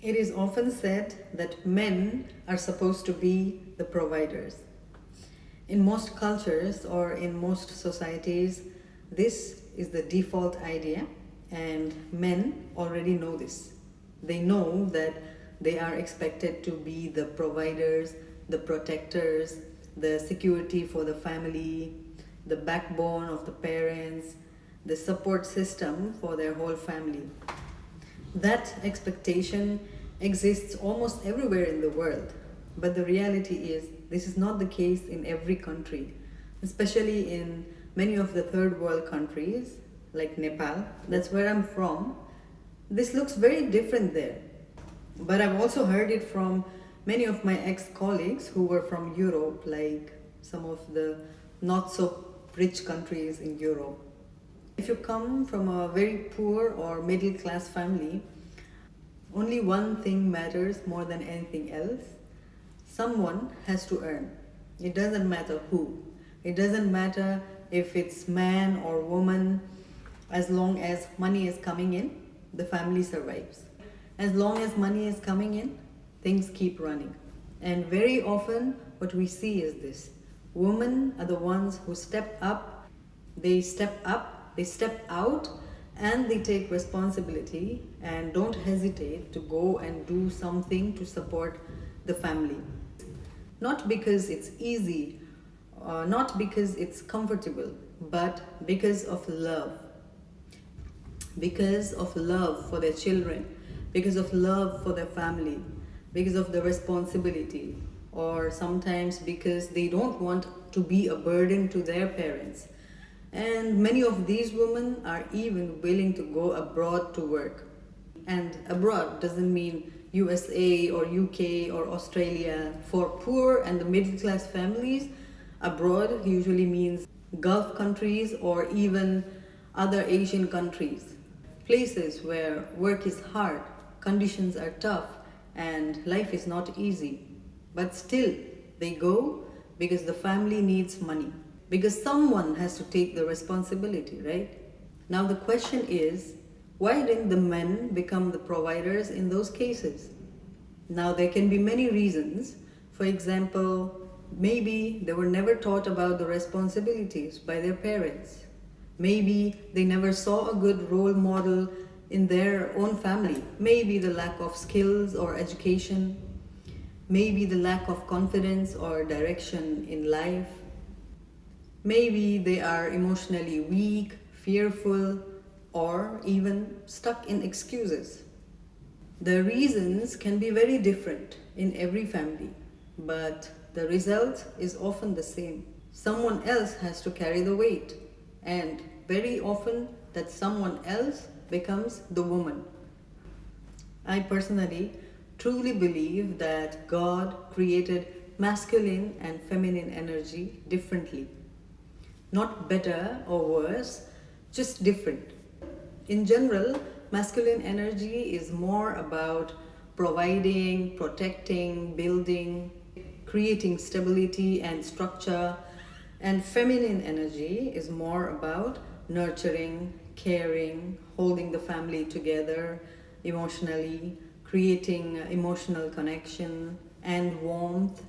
It is often said that men are supposed to be the providers. In most cultures or in most societies, this is the default idea, and men already know this. They know that they are expected to be the providers, the protectors, the security for the family, the backbone of the parents, the support system for their whole family. That expectation exists almost everywhere in the world, but the reality is this is not the case in every country, especially in many of the third world countries like Nepal. That's where I'm from. This looks very different there. But I've also heard it from many of my ex-colleagues who were from Europe, like some of the not so rich countries in Europe. If you come from a very poor or middle class family, only one thing matters more than anything else. Someone has to earn. It doesn't matter who. It doesn't matter if it's man or woman. As long as money is coming in, the family survives. As long as money is coming in, things keep running. And very often what we see is this. Women are the ones who step up, they step out, and they take responsibility and don't hesitate to go and do something to support the family. Not because it's easy, not because it's comfortable, but because of love. Because of love for their children, because of love for their family, because of the responsibility, or sometimes because they don't want to be a burden to their parents. And many of these women are even willing to go abroad to work. And abroad doesn't mean USA or UK or Australia. For poor and the middle class families, abroad usually means Gulf countries or even other Asian countries. Places where work is hard, conditions are tough, and life is not easy. But still, they go because the family needs money. Because someone has to take the responsibility, right? Now the question is, why didn't the men become the providers in those cases? Now there can be many reasons. For example, maybe they were never taught about the responsibilities by their parents. Maybe they never saw a good role model in their own family. Maybe the lack of skills or education. Maybe the lack of confidence or direction in life. Maybe they are emotionally weak, fearful, or even stuck in excuses. The reasons can be very different in every family, but the result is often the same. Someone else has to carry the weight, and very often that someone else becomes the woman. I personally truly believe that God created masculine and feminine energy differently. Not better or worse, just different. In general, masculine energy is more about providing, protecting, building, creating stability and structure, and feminine energy is more about nurturing, caring, holding the family together emotionally, creating emotional connection and warmth.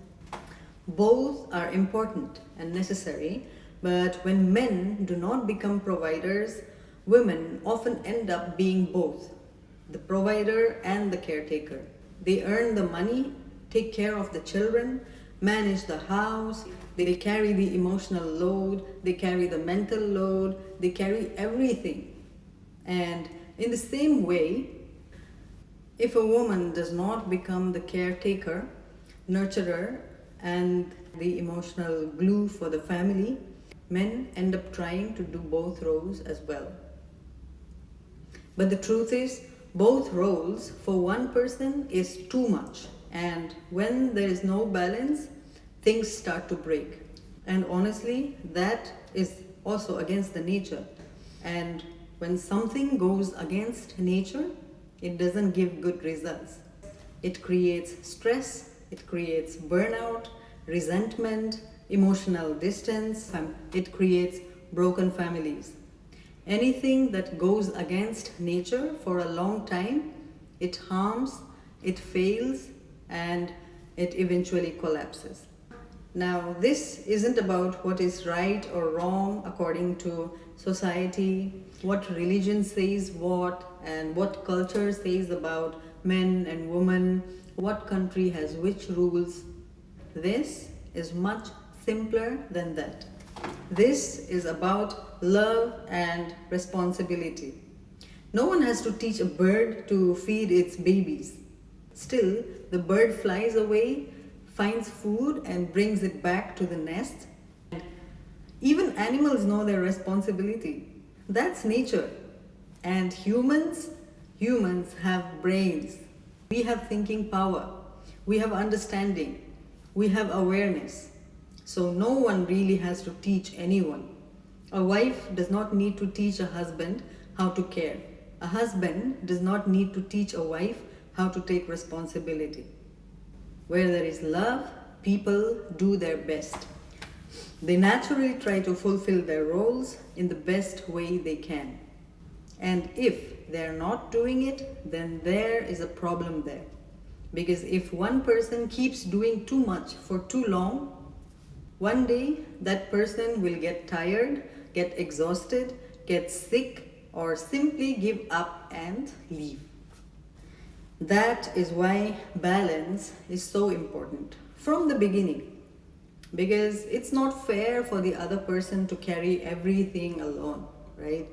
Both are important and necessary, but when men do not become providers, women often end up being both, the provider and the caretaker. They earn the money, take care of the children, manage the house, they carry the emotional load, they carry the mental load, they carry everything. And in the same way, if a woman does not become the caretaker, nurturer, and the emotional glue for the family, men end up trying to do both roles as well. But the truth is, both roles for one person is too much. And when there is no balance, things start to break. And honestly, that is also against the nature. And when something goes against nature, it doesn't give good results. It creates stress, it creates burnout, resentment, emotional distance, it creates broken families. Anything that goes against nature for a long time, it harms it fails and it eventually collapses. Now, this isn't about what is right or wrong according to society, what religion says what, and what culture says about men and women, what country has which rules. This is much simpler than that. This is about love and responsibility. No one has to teach a bird to feed its babies. Still, the bird flies away, finds food, and brings it back to the nest. Even animals know their responsibility. That's nature. And humans have brains. We have thinking power. We have understanding. We have awareness. So no one really has to teach anyone. A wife does not need to teach a husband how to care. A husband does not need to teach a wife how to take responsibility. Where there is love, people do their best. They naturally try to fulfill their roles in the best way they can. And if they're not doing it, then there is a problem there. Because if one person keeps doing too much for too long, one day that person will get tired, get exhausted, get sick, or simply give up and leave. That is why balance is so important from the beginning. Because it's not fair for the other person to carry everything alone, right?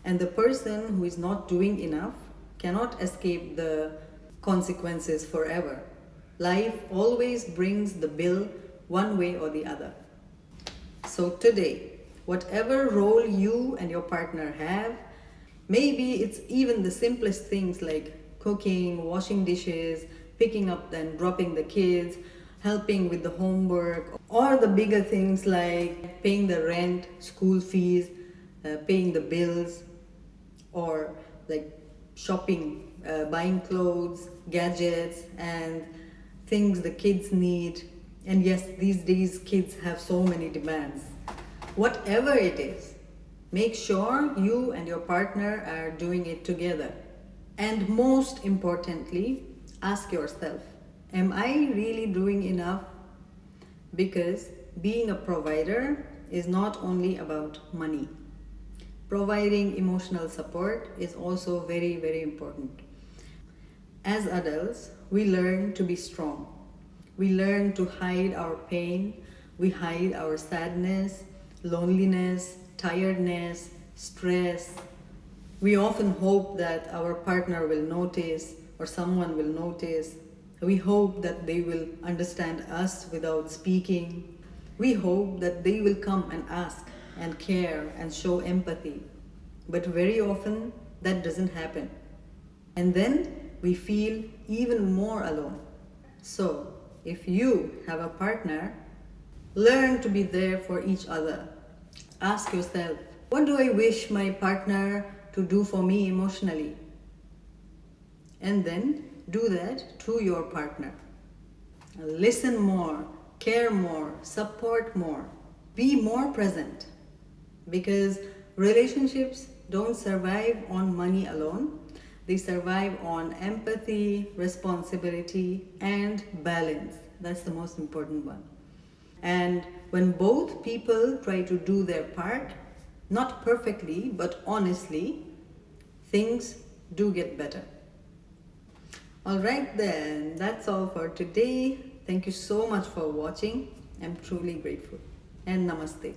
And the person who is not doing enough cannot escape the consequences forever. Life always brings the bill one way or the other. So today, whatever role you and your partner have, maybe it's even the simplest things like cooking, washing dishes, picking up and dropping the kids, helping with the homework, or the bigger things like paying the rent, school fees, paying the bills, or like shopping, buying clothes, gadgets, and things the kids need. And yes, these days kids have so many demands. Whatever it is, make sure you and your partner are doing it together. And most importantly, ask yourself, am I really doing enough? Because being a provider is not only about money. Providing emotional support is also very, very important. As adults, we learn to be strong. We learn to hide our pain. We hide our sadness, loneliness, tiredness, stress. We often hope that our partner will notice or someone will notice. We hope that they will understand us without speaking. We hope that they will come and ask and care and show empathy. But very often that doesn't happen. And then we feel even more alone. So, if you have a partner, learn to be there for each other. Ask yourself, what do I wish my partner to do for me emotionally? And then do that to your partner. Listen more, care more, support more, be more present. Because relationships don't survive on money alone. They survive on empathy, responsibility, and balance. That's the most important one. And when both people try to do their part, not perfectly, but honestly, things do get better. Alright then, that's all for today. Thank you so much for watching. I'm truly grateful. And namaste.